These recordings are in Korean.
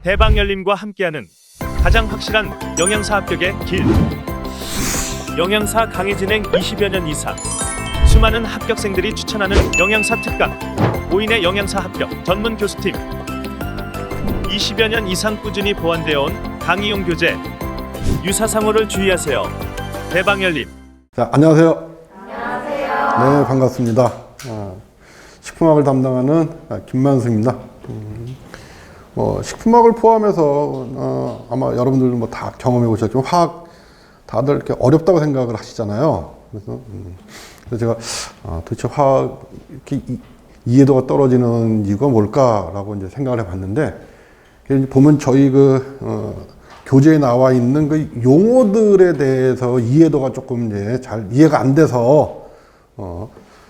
대방열림과 함께하는 가장 확실한 영양사 합격의 길. 영양사 강의 진행 20여 년 이상, 수많은 합격생들이 추천하는 영양사 특강, 5인의 영양사 합격 전문 교수팀, 20여 년 이상 꾸준히 보완되어 온 강의용 교재. 유사상호를 주의하세요. 대방열림. 자, 안녕하세요. 안녕하세요. 네, 반갑습니다. 식품학을 담당하는 김만수입니다. 식품학을 포함해서 아마 여러분들도 뭐 다 경험해 보셨지만 화학 다들 이렇게 어렵다고 생각을 하시잖아요. 그래서 제가 도대체 화학 이렇게 이해도가 떨어지는 이유가 뭘까라고 이제 생각을 해봤는데, 보면 저희 교재에 나와 있는 그 용어들에 대해서 이해도가 조금 이제 잘 이해가 안 돼서,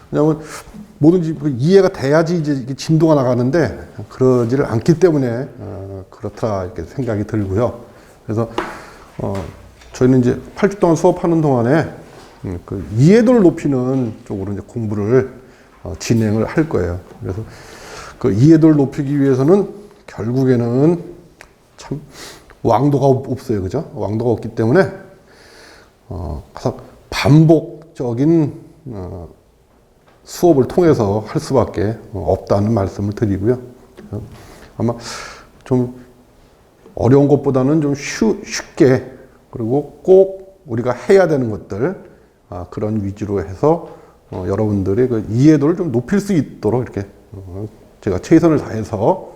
왜냐면 뭐든지 이해가 돼야지 이제 이게 진도가 나가는데 그러지를 않기 때문에 그렇다 이렇게 생각이 들고요. 그래서 저희는 이제 8주 동안 수업하는 동안에 그 이해도를 높이는 쪽으로 이제 공부를 진행을 할 거예요. 그래서 그 이해도를 높이기 위해서는 결국에는 참 왕도가 없어요, 그죠? 왕도가 없기 때문에 가서 반복적인 수업을 통해서 할 수밖에 없다는 말씀을 드리고요. 아마 좀 어려운 것보다는 좀 쉽게, 그리고 꼭 우리가 해야 되는 것들, 그런 위주로 해서 여러분들의 그 이해도를 좀 높일 수 있도록 이렇게 제가 최선을 다해서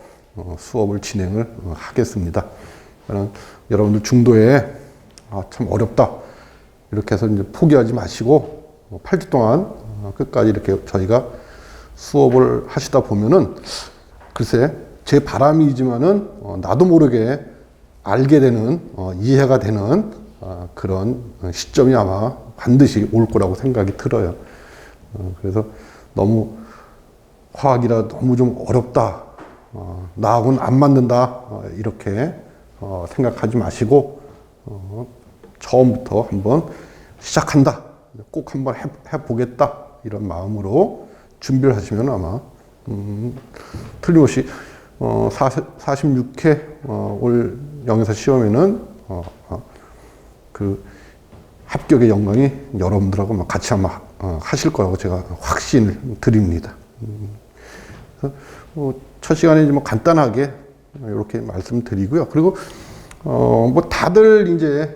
수업을 진행을 하겠습니다. 여러분들 중도에 참 어렵다 이렇게 해서 이제 포기하지 마시고 8주 동안 끝까지 이렇게 저희가 수업을 하시다 보면은, 글쎄 제 바람이지만은 나도 모르게 알게 되는, 이해가 되는 그런 시점이 아마 반드시 올 거라고 생각이 들어요. 그래서 너무 화학이라 너무 좀 어렵다, 나하고는 안 맞는다, 이렇게 생각하지 마시고 처음부터 한번 시작한다, 꼭 한번 해보겠다, 이런 마음으로 준비를 하시면 아마 틀림없이 46회 올 영양사 시험에는 그 합격의 영광이 여러분들하고 같이 아마 하실 거라고 제가 확신을 드립니다. 그래서 첫 시간에 뭐 간단하게 이렇게 말씀드리고요. 그리고 뭐 다들 이제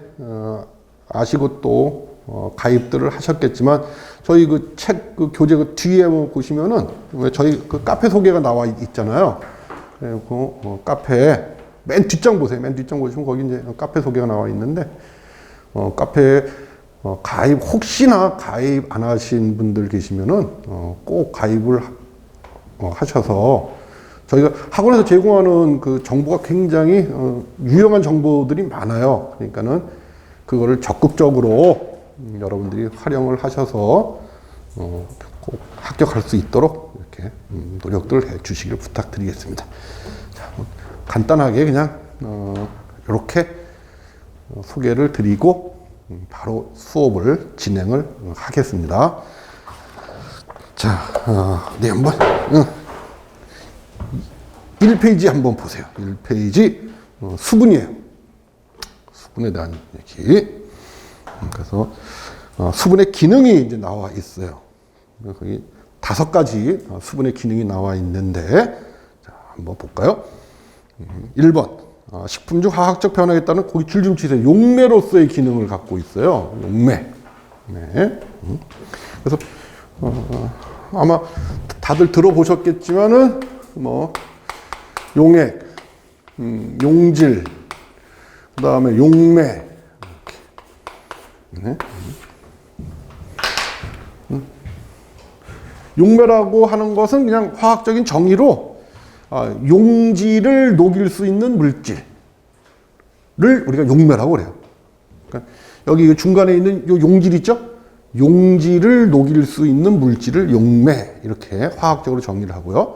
아시고 또 가입들을 하셨겠지만, 저희 그 책 교재 뒤에 보시면은 저희 그 카페 소개가 나와 있잖아요. 그리고 카페 맨 뒷장 보세요. 맨 뒷장 보시면 거기 이제 카페 소개가 나와 있는데, 카페에 가입, 혹시나 가입 안 하신 분들 계시면은 꼭 가입을 하셔서, 저희가 학원에서 제공하는 그 정보가 굉장히 유용한 정보들이 많아요. 그러니까는 그거를 적극적으로 여러분들이 활용을 하셔서 꼭 합격할 수 있도록 이렇게 노력들을 해 주시길 부탁드리겠습니다. 자, 간단하게 그냥 이렇게 소개를 드리고 바로 수업을 진행을 하겠습니다. 자, 네, 한번 1페이지 한번 보세요. 1페이지 수분이에요. 수분에 대한 얘기. 그래서 수분의 기능이 이제 나와 있어요. 거기 5가지 수분의 기능이 나와 있는데, 자, 한번 볼까요? 1번, 식품 중 화학적 변화에 따른 고기 줄 좀 치세요. 용매로서의 기능을 갖고 있어요. 용매. 네. 그래서 아마 다들 들어보셨겠지만은 뭐 용액, 용질, 그 다음에 용매. 네. 용매라고 하는 것은 그냥 화학적인 정의로 용질을 녹일 수 있는 물질을 우리가 용매라고 그래요. 그러니까 여기 중간에 있는 요 용질 있죠? 용질을 녹일 수 있는 물질을 용매, 이렇게 화학적으로 정의를 하고요.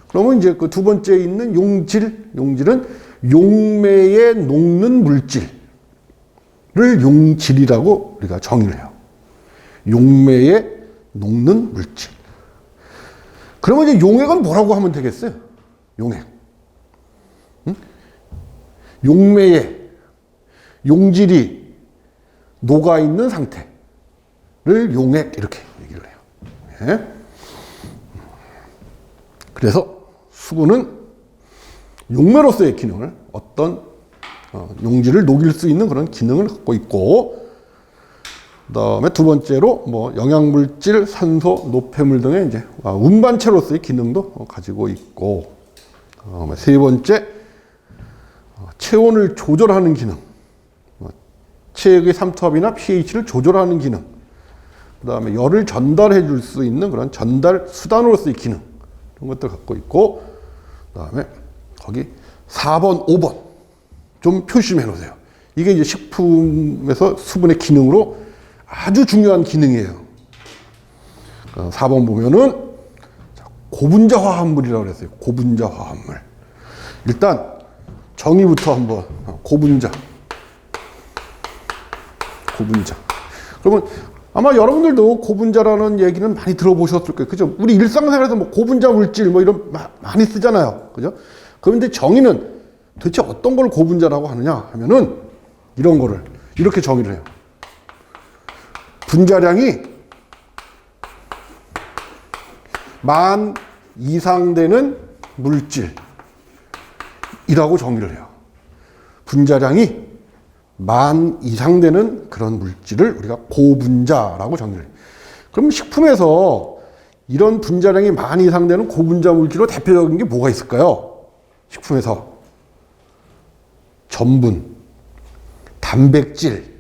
그러면 이제 그 두 번째 있는 용질은 용매에 녹는 물질을 용질이라고 우리가 정의를 해요. 용매에 녹는 물질. 그러면 이제 용액은 뭐라고 하면 되겠어요? 용액. 응? 용매에 용질이 녹아있는 상태를 용액 이렇게 얘기를 해요. 예? 그래서 수분은 용매로서의 기능을 어떤 용질을 녹일 수 있는 그런 기능을 갖고 있고, 그 다음에 두 번째로 뭐 영양물질, 산소, 노폐물 등의 이제 운반체로서의 기능도 가지고 있고, 세 번째 체온을 조절하는 기능, 체액의 삼투압이나 pH를 조절하는 기능, 그 다음에 열을 전달해 줄 수 있는 그런 전달 수단으로서의 기능, 이런 것들 갖고 있고, 그 다음에 거기 4번, 5번 좀 표시해 놓으세요. 이게 이제 식품에서 수분의 기능으로 아주 중요한 기능이에요. 4번 보면은 고분자 화합물이라고 그랬어요. 고분자 화합물. 일단 정의부터 한번 고분자. 그러면 아마 여러분들도 고분자라는 얘기는 많이 들어보셨을 거예요. 그죠? 우리 일상생활에서 뭐 고분자 물질 뭐 이런 많이 쓰잖아요. 그죠? 그런데 정의는 도대체 어떤 걸 고분자라고 하느냐 하면은 이런 거를 이렇게 정의를 해요. 분자량이 10,000 이상 되는 물질이라고 정의를 해요. 분자량이 10,000 이상 되는 그런 물질을 우리가 고분자라고 정의를 해요. 그럼 식품에서 이런 분자량이 10,000 이상 되는 고분자 물질로 대표적인 게 뭐가 있을까요? 식품에서 전분, 단백질,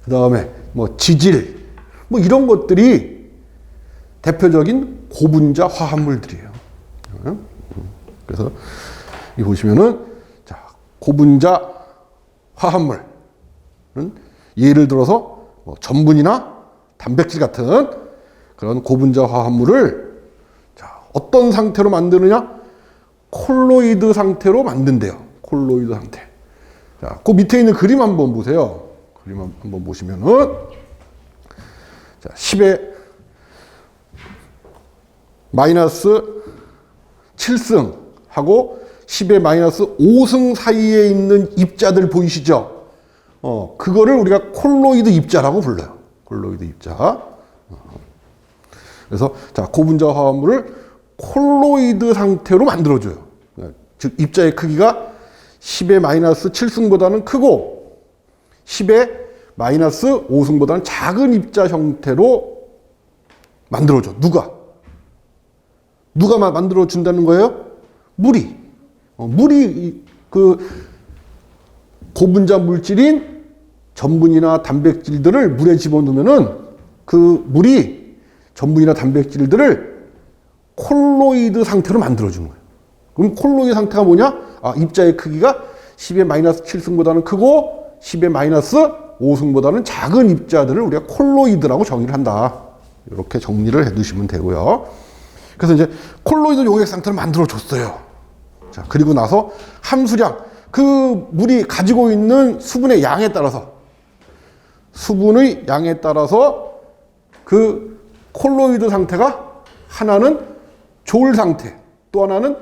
그 다음에 뭐 지질, 뭐 이런 것들이 대표적인 고분자 화합물들이에요. 그래서 이 보시면은 자, 고분자 화합물은 예를 들어서 뭐 전분이나 단백질 같은 그런 고분자 화합물을 자, 어떤 상태로 만드느냐? 콜로이드 상태로 만든대요. 콜로이드 상태. 자, 그 밑에 있는 그림 한번 보세요. 그림 한번 보시면은 자, 10의 마이너스 7승하고 10의 마이너스 5승 사이에 있는 입자들 보이시죠? 그거를 우리가 콜로이드 입자라고 불러요. 콜로이드 입자. 그래서 자, 고분자 화합물을 콜로이드 상태로 만들어줘요. 즉 입자의 크기가 10의 마이너스 7승보다는 크고 10의 마이너스 5승보다는 작은 입자 형태로 만들어줘. 누가 만들어준다는 거예요? 물이. 물이 그 고분자 물질인 전분이나 단백질들을 물에 집어넣으면은 그 물이 전분이나 단백질들을 콜로이드 상태로 만들어주는 거예요. 그럼 콜로이드 상태가 뭐냐? 입자의 크기가 10의 마이너스 7승보다는 크고 10의 마이너스 5승보다는 작은 입자들을 우리가 콜로이드라고 정의를 한다. 이렇게 정리를 해 두시면 되고요. 그래서 이제 콜로이드 용액 상태를 만들어줬어요. 자, 그리고 나서 함수량, 그 물이 가지고 있는 수분의 양에 따라서 그 콜로이드 상태가 하나는 졸 상태, 또 하나는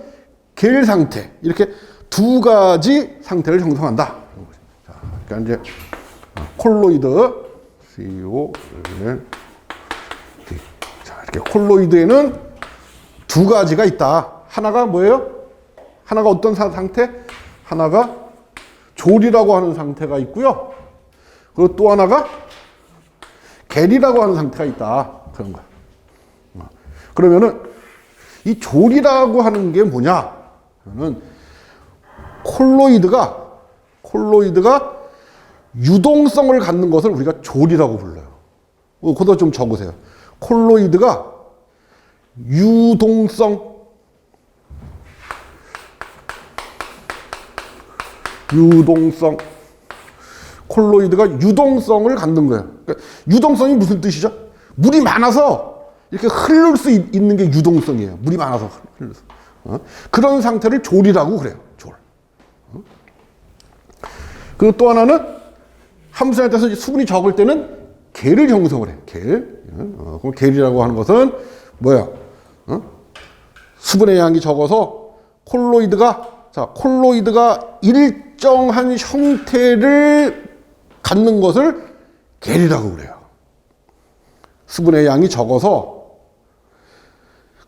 겔 상태, 이렇게 두 가지 상태를 형성한다. 자, 그러니까 이제 콜로이드 COL 자, 이렇게 콜로이드에는 두 가지가 있다. 하나가 뭐예요? 하나가 어떤 상태? 하나가 졸이라고 하는 상태가 있고요. 그리고 또 하나가 겔이라고 하는 상태가 있다. 그런 거야. 그러면은 이 졸이라고 하는 게 뭐냐? 그러면 콜로이드가 유동성을 갖는 것을 우리가 졸이라고 불러요. 그것도 좀 적으세요. 콜로이드가 유동성, 콜로이드가 유동성을 갖는 거예요. 그러니까 유동성이 무슨 뜻이죠? 물이 많아서 이렇게 흐를 수 있는 게 유동성이에요. 물이 많아서 흐를 수. 그런 상태를 졸이라고 그래요. 졸. 그리고 또 하나는 함수에 따라서 수분이 적을 때는 겔을 형성을 해요. 겔. 그럼 겔이라고 하는 것은 뭐야? 수분의 양이 적어서 콜로이드가 자, 콜로이드가 일정한 형태를 갖는 것을 계리라고 그래요. 수분의 양이 적어서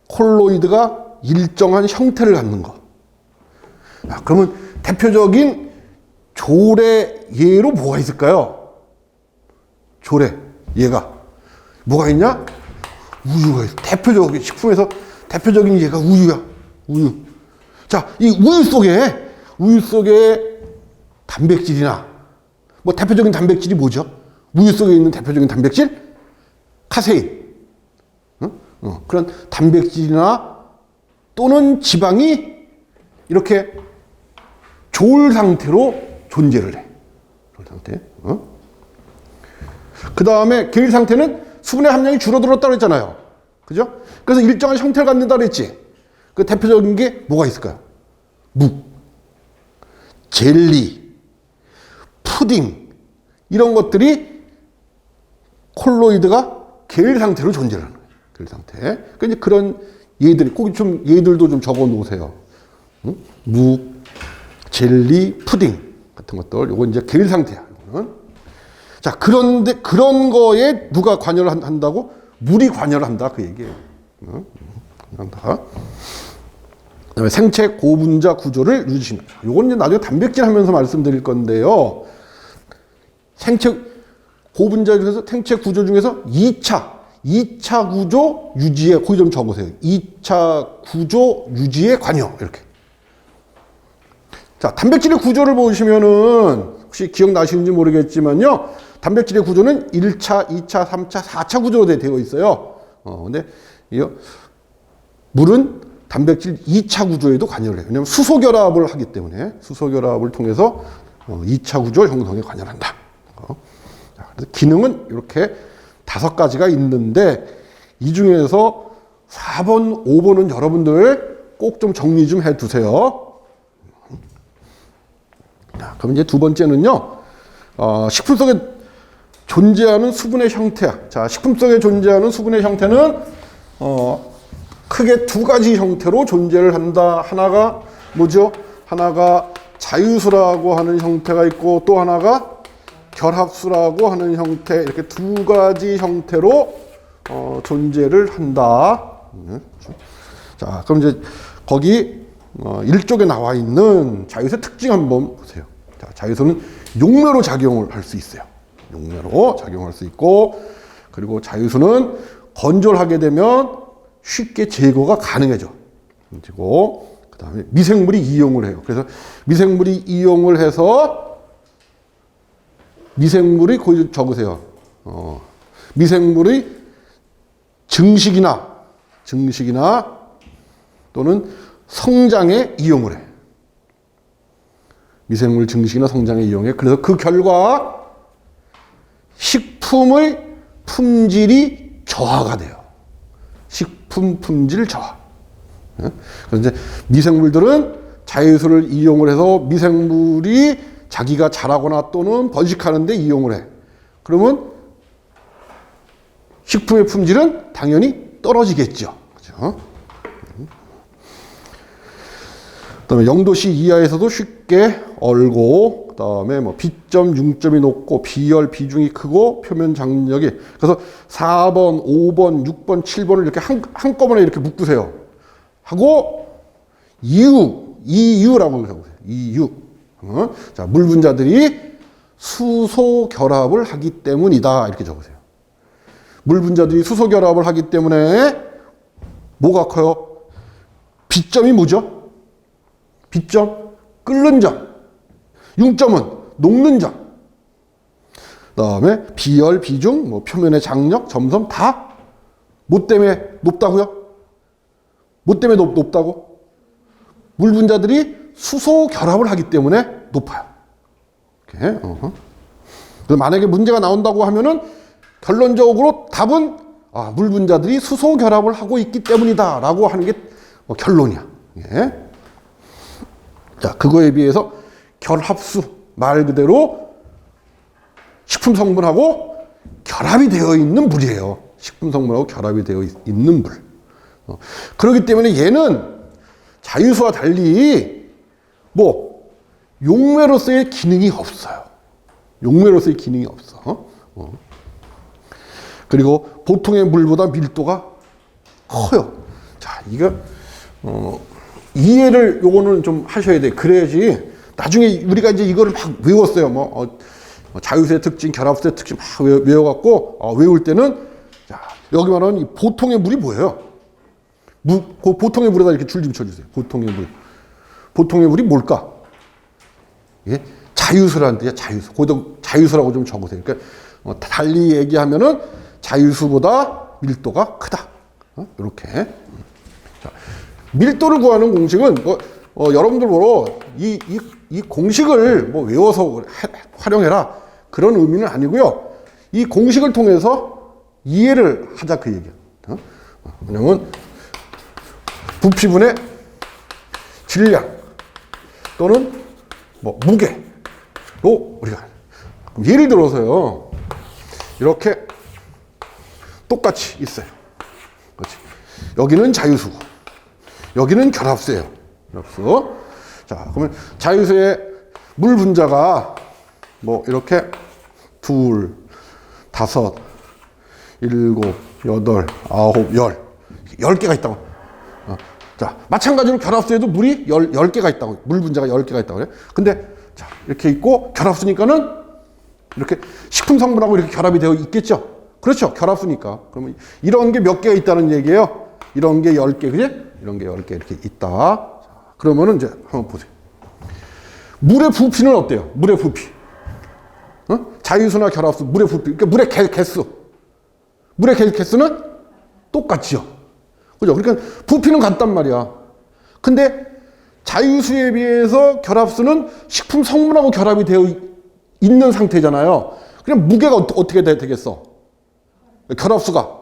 콜로이드가 일정한 형태를 갖는 거. 자, 그러면 대표적인 조래 예로 뭐가 있을까요? 조래 얘가 뭐가 있냐? 우유가 있어. 대표적인 식품에서 대표적인 예가 우유야. 우유. 자, 이 우유 속에 단백질이나 뭐 대표적인 단백질이 뭐죠? 우유 속에 있는 대표적인 단백질? 카세인. 그런 단백질이나 또는 지방이 이렇게 조울 상태로 존재를 해. 조울 상태. 그 다음에 계일 상태는 수분의 함량이 줄어들었다고 그랬잖아요. 그죠? 그래서 일정한 형태를 갖는다고 그랬지. 그 대표적인 게 뭐가 있을까요? 묵, 젤리, 푸딩 이런 것들이 콜로이드가 계일 상태로 존재를 하는 거예요. 계일 상태. 그러니까 이제 그런 예들이 꼭 좀 예들도 좀 적어 놓으세요. 묵, 젤리, 푸딩 같은 것들. 요건 이제 계일 상태야. 요거는. 자, 그런데 그런 거에 누가 관여를 한다고? 물이 관여를 한다. 그 얘기예요. 한다. 그다음에 생체 고분자 구조를 유지시킨다. 요건 이제 나중에 단백질 하면서 말씀드릴 건데요. 생체 고분자 중에서 생체 구조 중에서 2차 구조 유지에 거기 좀 적으세요. 2차 구조 유지에 관여 이렇게. 자, 단백질의 구조를 보시면은 혹시 기억나시는지 모르겠지만요. 단백질의 구조는 1차, 2차, 3차, 4차 구조로 되어 있어요. 근데 이 물은 단백질 2차 구조에도 관여를 해요. 왜냐하면 수소 결합을 하기 때문에 수소 결합을 통해서 2차 구조 형성에 관여를 한다. 자, 그래서 기능은 이렇게 5가지가 있는데 이 중에서 4번, 5번은 여러분들 꼭 좀 정리 좀 해 두세요. 자, 그럼 이제 두 번째는요. 식품 속에 존재하는 수분의 형태야. 자, 식품 속에 존재하는 수분의 형태는 크게 2가지 형태로 존재를 한다. 하나가 뭐죠? 하나가 자유수라고 하는 형태가 있고 또 하나가 결합수라고 하는 형태. 이렇게 2가지 형태로 존재를 한다. 자, 그럼 이제 거기 1쪽에 나와 있는 자유수의 특징 한번 보세요. 자, 자유수는 용매로 작용을 할 수 있어요. 용매로 작용할 수 있고, 그리고 자유수는 건조를 하게 되면 쉽게 제거가 가능해져. 그리고 그 다음에 미생물이 이용을 해요. 그래서 미생물이 이용을 해서 미생물이 거기 적으세요. 미생물의 증식이나 또는 성장에 이용을 해. 미생물 증식이나 성장에 이용해. 그래서 그 결과 식품의 품질이 저하가 돼요. 식품 품질 저하. 그래서 이제 미생물들은 자유수를 이용을 해서 미생물이 자기가 자라거나 또는 번식하는 데 이용을 해. 그러면 식품의 품질은 당연히 떨어지겠죠. 그죠? 그다음에 0도씨 이하에서도 쉽게 얼고, 그다음에 뭐 B점, 융점이 높고 비열 비중이 크고 표면 장력이. 그래서 4번, 5번, 6번, 7번을 이렇게 한꺼번에 이렇게 묶으세요. 하고 이유라고 적으세요. 이유. 자, 물 분자들이 수소 결합을 하기 때문이다. 이렇게 적으세요. 물 분자들이 수소 결합을 하기 때문에 뭐가 커요? B점이 뭐죠? B점, 끓는 점. 융점은 녹는 점. 그다음에 비열, 비중, 뭐 표면의 장력, 점섬 다 뭐 때문에 높다고요? 뭐 때문에 높다고? 물 분자들이 수소 결합을 하기 때문에 높아요. 이렇게. 그래서 만약에 문제가 나온다고 하면은 결론적으로 답은 물 분자들이 수소 결합을 하고 있기 때문이다라고 하는 게 결론이야. 예. 자, 그거에 비해서 결합수, 말 그대로 식품 성분하고 결합이 되어 있는 물이에요. 식품 성분하고 결합이 되어 있는 물. 그렇기 때문에 얘는 자유수와 달리 뭐 용매로서의 기능이 없어요. 용매로서의 기능이 없어. 그리고 보통의 물보다 밀도가 커요. 자, 이거 이해를 요거는 좀 하셔야 돼. 그래야지 나중에 우리가 이제 이거를 막 외웠어요. 자유수의 특징, 결합수의 특징 막 외워갖고 외울 때는 자, 여기 말하는 이 보통의 물이 뭐예요? 그 보통의 물에다 이렇게 줄 좀 쳐주세요. 보통의 물. 보통의 물이 뭘까? 예? 자유수라는데요. 자유수. 거기다 자유수라고 좀 적으세요. 그러니까 달리 얘기하면은 자유수보다 밀도가 크다. 이렇게. 자, 밀도를 구하는 공식은 여러분들 보러 이 공식을 뭐 외워서 활용해라 그런 의미는 아니고요. 이 공식을 통해서 이해를 하자 그 얘기야. 왜냐면 부피분의 질량 또는 뭐 무게로 우리가 예를 들어서요. 이렇게 똑같이 있어요. 그렇지. 여기는 자유수고 여기는 결합수예요. 결합수. 자, 그러면 자유수의 물 분자가 뭐 이렇게 2, 5, 7, 8, 9, 10개가 있다고. 자, 마찬가지로 결합수에도 물이 10개가 있다고. 물 분자가 10개가 있다고 그래. 근데 자, 이렇게 있고 결합수니까는 이렇게 식품 성분하고 이렇게 결합이 되어 있겠죠. 그렇죠. 결합수니까. 그러면 이런 게 몇 개가 있다는 얘기예요. 이런 게 10개, 그지? 이런 게 10개 이렇게 있다. 자, 그러면은 이제 한번 보세요. 물의 부피는 어때요? 물의 부피. 자유수나 결합수, 물의 부피. 그러니까 물의 개수. 물의 개수는 똑같죠. 그죠? 그러니까 부피는 같단 말이야. 근데 자유수에 비해서 결합수는 식품 성분하고 결합이 되어 있는 상태잖아요. 그럼 무게가 어떻게 되겠어? 결합수가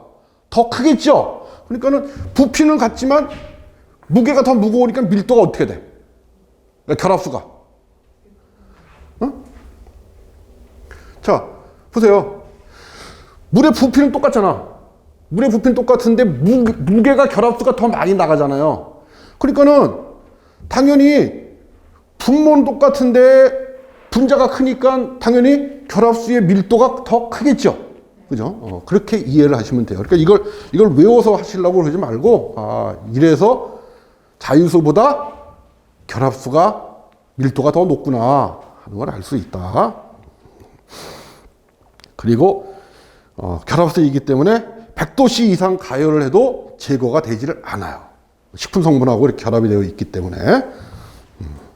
더 크겠죠? 그러니까는 부피는 같지만 무게가 더 무거우니까 밀도가 어떻게 돼? 결합수가. 자, 보세요. 물의 부피는 똑같잖아. 물의 부피는 똑같은데 무게가 결합수가 더 많이 나가잖아요. 그러니까는 당연히 분모는 똑같은데 분자가 크니까 당연히 결합수의 밀도가 더 크겠죠. 그죠? 그렇게 이해를 하시면 돼요. 그러니까 이걸 외워서 하시려고 그러지 말고, 이래서 자유수보다 결합수가 밀도가 더 높구나 하는 걸 알 수 있다. 그리고, 결합수이기 때문에 100도씨 이상 가열을 해도 제거가 되지를 않아요. 식품 성분하고 이렇게 결합이 되어 있기 때문에.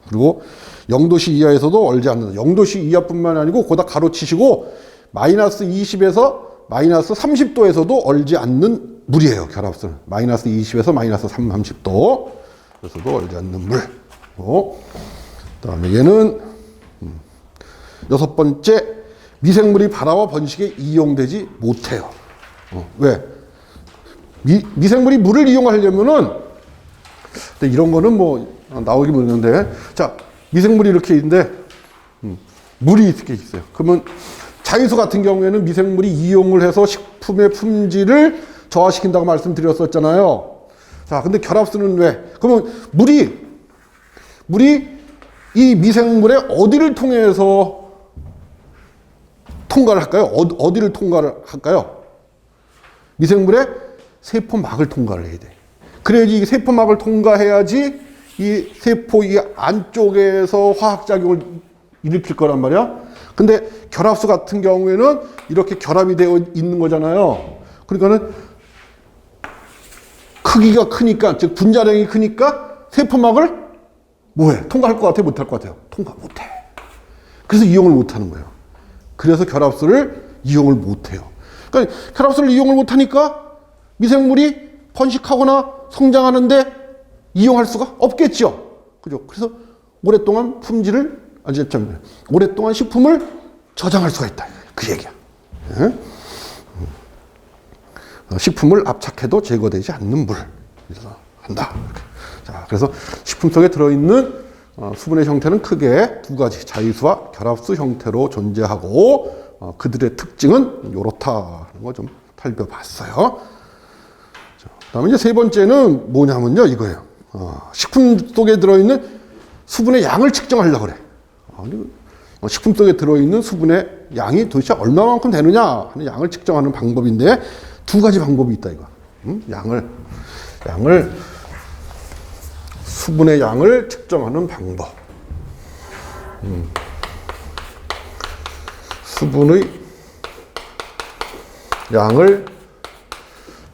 그리고 0도씨 이하에서도 얼지 않는다. 0도씨 이하뿐만 아니고 거기다 가로치시고 마이너스 20에서 마이너스 30도에서도 얼지 않는 물이에요. 결합수는. 마이너스 20에서 마이너스 30도. 그래서도 얼지 않는 물. 그다음에 얘는 여섯 번째, 미생물이 발화와 번식에 이용되지 못해요. 왜? 미생물이 물을 이용하려면은, 근데 이런 거는 뭐 나오기 모르는데, 자, 미생물이 이렇게 있는데 물이 이렇게 있어요. 그러면 자유수 같은 경우에는 미생물이 이용을 해서 식품의 품질을 저하시킨다고 말씀드렸었잖아요. 자, 근데 결합수는 왜? 그러면 물이 이 미생물의 어디를 통해서 통과를 할까요? 어디를 통과를 할까요? 미생물의 세포막을 통과를 해야 돼. 그래야지 이 세포막을 통과해야지 이 세포 이 안쪽에서 화학작용을 일으킬 거란 말이야. 근데 결합수 같은 경우에는 이렇게 결합이 되어 있는 거잖아요. 그러니까는 크기가 크니까, 즉 분자량이 크니까 세포막을 뭐해? 통과할 것 같아? 못할 것 같아요? 통과 못해. 그래서 이용을 못하는 거예요. 그래서 결합수를 이용을 못해요. 그러니까 결합수를 이용을 못하니까 미생물이 번식하거나 성장하는데 이용할 수가 없겠죠. 그죠? 그래서 오랫동안 오랫동안 식품을 저장할 수가 있다. 그 얘기야. 네? 식품을 압착해도 제거되지 않는 물. 그래서 한다. 자, 그래서 식품 속에 들어있는 수분의 형태는 크게 두 가지, 자유수와 결합수 형태로 존재하고, 그들의 특징은 요렇다는 거 좀 살펴봤어요. 그 다음에 이제 세 번째는 뭐냐면요, 이거예요. 식품 속에 들어있는 수분의 양을 측정하려고 그래. 아니, 식품 속에 들어있는 수분의 양이 도대체 얼마만큼 되느냐 하는 양을 측정하는 방법인데 두 가지 방법이 있다 이거. 수분의 양을 측정하는 방법. 수분의 양을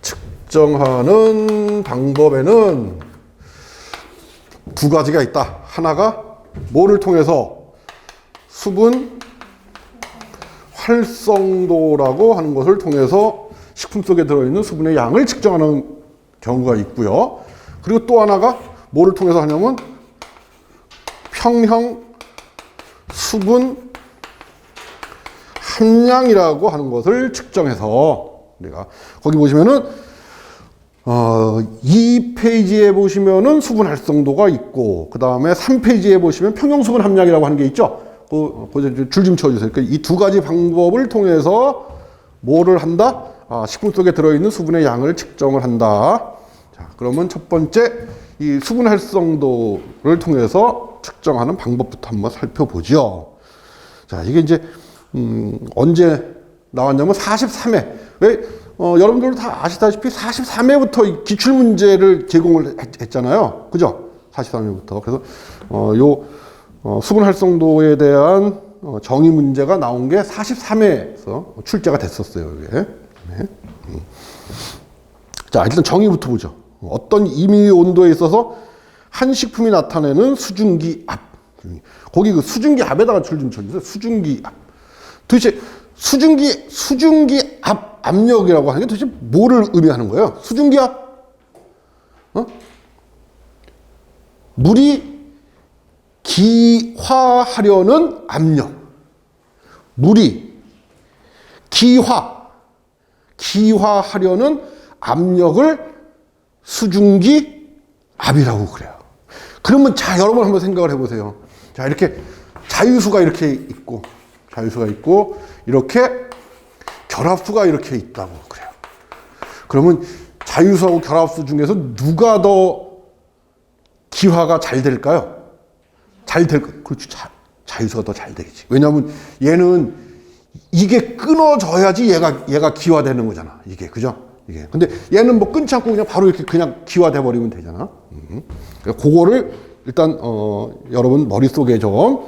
측정하는 방법에는 두 가지가 있다. 하나가 뭐를 통해서 수분 활성도라고 하는 것을 통해서 식품 속에 들어있는 수분의 양을 측정하는 경우가 있고요. 그리고 또 하나가 뭐를 통해서 하냐면 평형 수분 함량이라고 하는 것을 측정해서 우리가 거기 보시면은 2페이지에 보시면은 수분 활성도가 있고 그 다음에 3페이지에 보시면 평형 수분 함량이라고 하는 게 있죠. 줄 좀 쳐주세요. 이 두 가지 방법을 통해서 뭐를 한다? 식품 속에 들어있는 수분의 양을 측정을 한다. 자, 그러면 첫 번째 이 수분 활성도를 통해서 측정하는 방법부터 한번 살펴보죠. 자, 이게 이제 언제 나왔냐면 43회. 왜 여러분들도 다 아시다시피 43회부터 기출 문제를 제공을 했잖아요. 그죠? 43회부터. 그래서 수분 활성도에 대한 정의 문제가 나온 게 43회에서 출제가 됐었어요. 이게. 네. 자, 일단 정의부터 보죠. 어떤 임의 온도에 있어서 한 식품이 나타내는 수증기 압. 거기 그 수증기 압에다가 줄 좀 쳐주세요. 수증기 압. 도대체 수증기 압 압력이라고 하는 게 도대체 뭐를 의미하는 거예요? 수증기 압? 물이 기화하려는 압력. 물이 기화하려는 압력을 수증기 압이라고 그래요. 그러면 자, 여러분 한번 생각을 해보세요. 자, 이렇게 자유수가 있고 이렇게 결합수가 이렇게 있다고 그래요. 그러면 자유수하고 결합수 중에서 누가 더 기화가 잘 될까요? 그렇죠. 자유수가 더 잘 되겠지. 왜냐하면 얘는 이게 끊어져야지 얘가 기화되는 거잖아. 이게, 그죠? 이게. 근데 얘는 뭐 끊지 않고 그냥 바로 이렇게 그냥 기화돼 버리면 되잖아. 그거를 일단 여러분 머릿속에 좀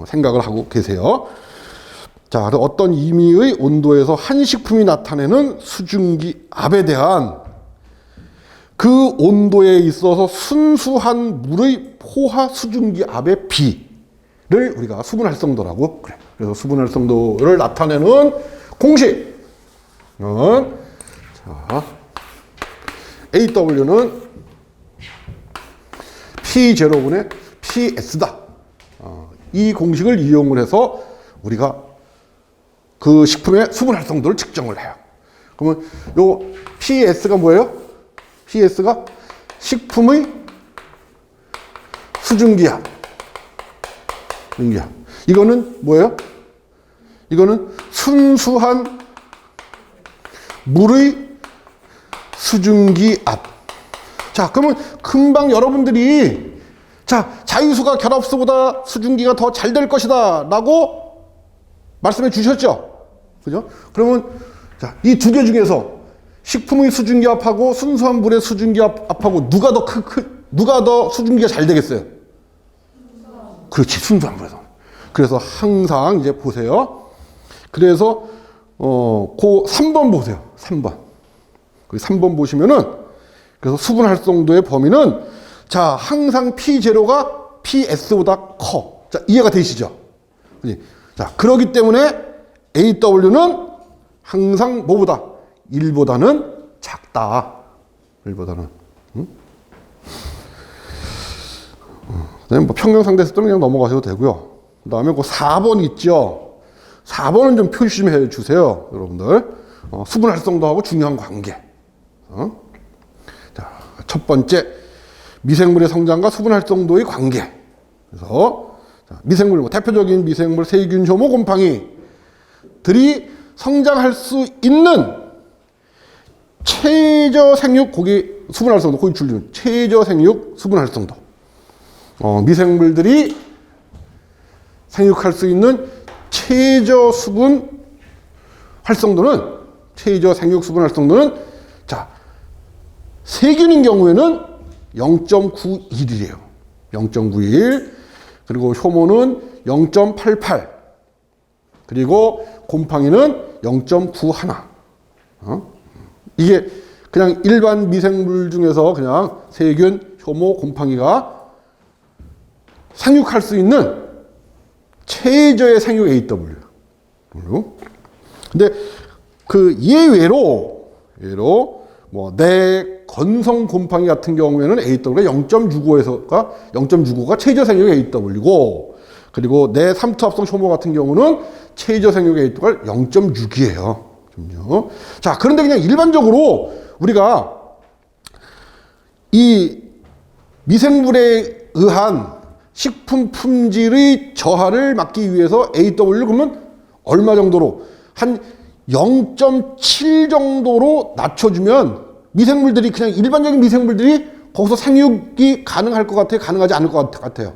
생각을 하고 계세요. 자, 어떤 임의의 온도에서 한 식품이 나타내는 수증기 압에 대한 그 온도에 있어서 순수한 물의 포화 수증기 압의 비를 우리가 수분 활성도라고 그래. 그래서 수분 활성도를 나타내는 공식은 자, AW는 P0분의 PS다. 이 공식을 이용을 해서 우리가 그 식품의 수분 활성도를 측정을 해요. 그러면 요 PS가 뭐예요? PS가 식품의 수증기압. 이거는 뭐예요? 이거는 순수한 물의 수증기압. 자, 그러면 금방 여러분들이 자유수가 결합수보다 수증기가 더 잘 될 것이다 라고 말씀해 주셨죠? 그죠? 그러면 자, 이 두 개 중에서 식품의 수증기압하고 순수한 물의 수증기압하고 누가 더 수증기가 잘 되겠어요? 그렇지, 순수한 물에서. 그래서 항상 이제 보세요. 그래서 그 3번 보세요. 3번. 그 3번 보시면은 그래서 수분 활성도의 범위는 자, 항상 P0가 PS보다 커. 자, 이해가 되시죠? 자, 그렇기 때문에 AW는 항상 뭐보다? 1보다는 작다. 1보다는. 그다음에 뭐 평면상대에서는 그냥 넘어가셔도 되고요. 그 다음에 그 4번 있죠. 4번은 좀 표시 좀 해주세요, 여러분들. 수분 활성도하고 중요한 관계. 자, 첫 번째, 미생물의 성장과 수분 활성도의 관계. 그래서 자, 미생물, 뭐 대표적인 미생물, 세균, 효모, 곰팡이들이 성장할 수 있는 최저 생육, 거기 수분 활성도, 거기 줄이면 최저 생육 수분 활성도. 미생물들이 생육할 수 있는 최저 수분 활성도는, 최저 생육 수분 활성도는, 자, 세균인 경우에는 0.91이에요. 0.91. 그리고 효모는 0.88. 그리고 곰팡이는 0.91. 이게 그냥 일반 미생물 중에서 그냥 세균, 효모, 곰팡이가 생육할 수 있는 최저의 생육 AW. 근데 그 예외로 뭐 내 건성 곰팡이 같은 경우에는 AW가 0.65가 최저 생육 AW고, 그리고 내 삼투압성 효모 같은 경우는 최저 생육 AW가 0.6이에요. 자, 그런데 그냥 일반적으로 우리가 이 미생물에 의한 식품 품질의 저하를 막기 위해서 AW를 그러면 얼마 정도로, 한 0.7 정도로 낮춰주면 미생물들이, 그냥 일반적인 미생물들이 거기서 생육이 가능할 것 같아요? 가능하지 않을 것 같아요?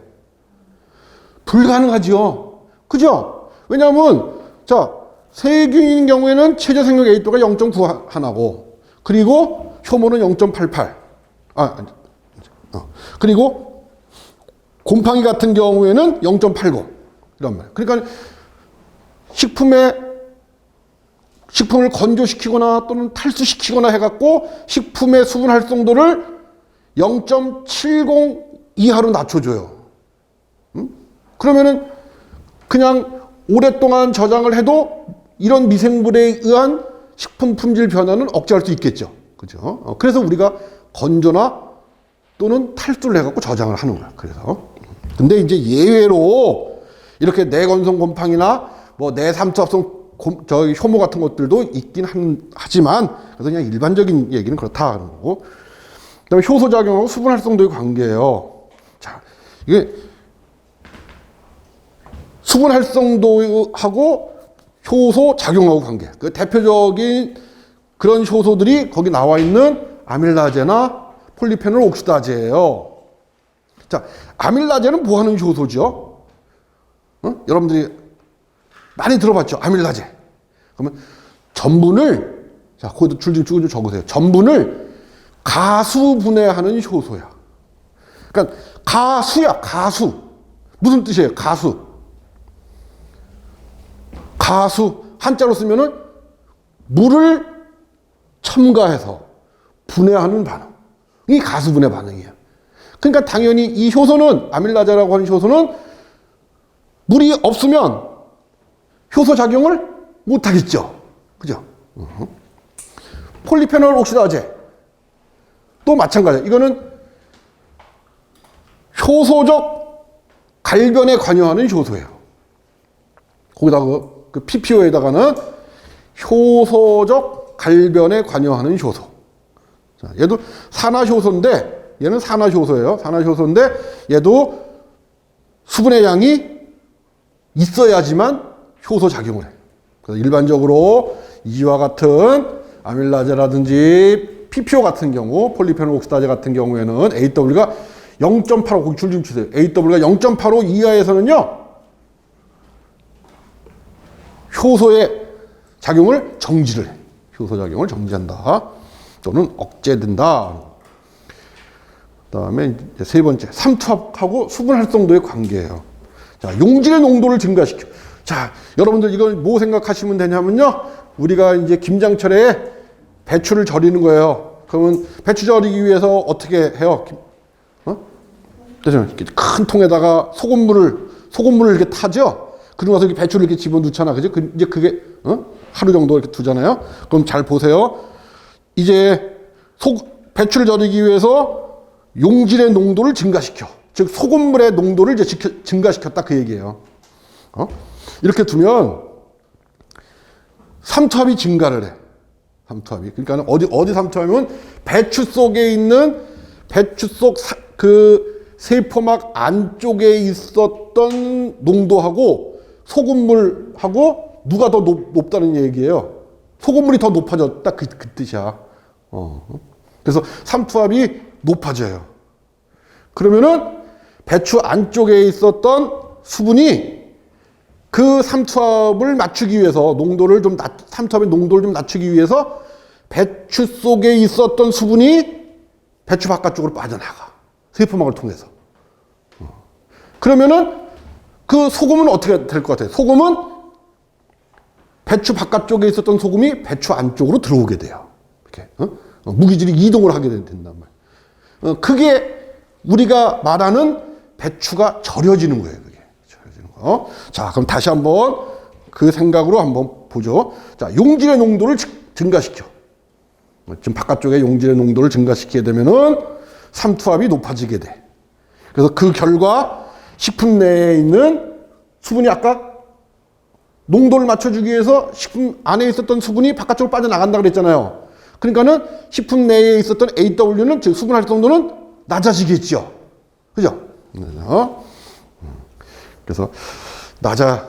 불가능하지요. 그죠? 왜냐하면 자, 세균인 경우에는 최저 생육 A도가 0.91고, 그리고 효모는 0.88. 그리고 곰팡이 같은 경우에는 0.89. 이런 말. 그러니까 식품을 건조시키거나 또는 탈수시키거나 해갖고 식품의 수분 활성도를 0.70 이하로 낮춰줘요. 그러면은 그냥 오랫동안 저장을 해도 이런 미생물에 의한 식품 품질 변화는 억제할 수 있겠죠. 그죠? 그래서 우리가 건조나 또는 탈수를 해갖고 저장을 하는 거야. 그래서. 근데 이제 예외로 이렇게 내건성 곰팡이나 뭐 내삼투압성 효모 같은 것들도 있긴 하지만, 그래서 그냥 일반적인 얘기는 그렇다 하는 거고. 그 다음에 효소작용하고 수분 활성도의 관계예요. 자, 이게 수분 활성도하고 효소 작용하고 관계. 그 대표적인 그런 효소들이 거기 나와 있는 아밀라제나 폴리페놀 옥시다제예요. 자, 아밀라제는 뭐 하는 효소죠? 여러분들이 많이 들어봤죠? 아밀라제. 그러면 전분을, 자, 거기도 줄 좀 적으세요. 전분을 가수분해하는 효소야. 그러니까 가수야, 가수. 무슨 뜻이에요? 가수. 가수, 한자로 쓰면은 물을 첨가해서 분해하는 반응. 이게 가수분해 반응이에요. 그러니까 당연히 이 효소는, 아밀라제라고 하는 효소는 물이 없으면 효소 작용을 못 하겠죠. 그죠? 폴리페놀 옥시다제. 또 마찬가지예요. 이거는 효소적 갈변에 관여하는 효소예요. 거기다가 그 PPO에다가는 효소적 갈변에 관여하는 효소. 자, 얘도 산화효소인데, 얘는 산화효소예요. 산화효소인데, 얘도 수분의 양이 있어야지만 효소 작용을 해. 그래서 일반적으로 이와 같은 아밀라제라든지 PPO 같은 경우, 폴리페놀 옥시다제 같은 경우에는 AW가 0.85, 거기 줄 좀 주세요. AW가 0.85 이하에서는요, 효소의 작용을 정지를 해. 효소 작용을 정지한다. 또는 억제된다. 그 다음에 이제 세 번째, 삼투압하고 수분 활성도의 관계예요. 자, 용질의 농도를 증가시켜. 자, 여러분들 이걸 뭐 생각하시면 되냐면요, 우리가 이제 김장철에 배추를 절이는 거예요. 그러면 배추 절이기 위해서 어떻게 해요? 이렇게 큰 통에다가 소금물을 이렇게 타죠? 그러고 나서 이렇게 배추를 이렇게 집어넣잖아. 그죠? 이제 그게, 하루 정도 이렇게 두잖아요? 그럼 잘 보세요. 이제 배추를 절이기 위해서 용질의 농도를 증가시켜. 즉, 소금물의 농도를 이제 증가시켰다. 그 얘기예요. 이렇게 두면 삼투압이 증가를 해. 삼투압이. 그러니까 어디 삼투압이면 배추 속에 있는 배추 속 그 세포막 안쪽에 있었던 농도하고 소금물하고 누가 더 높다는 얘기예요. 소금물이 더 높아졌다. 그 뜻이야. 그래서 삼투압이 높아져요. 그러면은 배추 안쪽에 있었던 수분이 그 삼투압을 맞추기 위해서 삼투압의 농도를 좀 낮추기 위해서 배추 속에 있었던 수분이 배추 바깥쪽으로 빠져나가. 세포막을 통해서. 그러면은 그 소금은 어떻게 될 것 같아요? 소금은 배추 바깥쪽에 있었던 소금이 배추 안쪽으로 들어오게 돼요. 이렇게 무기질이 이동을 하게 된단 말이에요. 그게 우리가 말하는 배추가 절여지는 거예요. 그게 절여지는 거. 자, 그럼 다시 한번 그 생각으로 한번 보죠. 자, 용질의 농도를 증가시켜. 지금 바깥쪽에 용질의 농도를 증가시키게 되면은 삼투압이 높아지게 돼. 그래서 그 결과 식품 내에 있는 수분이 아까 농도를 맞춰주기 위해서 식품 안에 있었던 수분이 바깥쪽으로 빠져나간다 그랬잖아요. 그러니까는 식품 내에 있었던 AW는, 즉 수분 활성도는 낮아지겠죠. 그죠? 그래서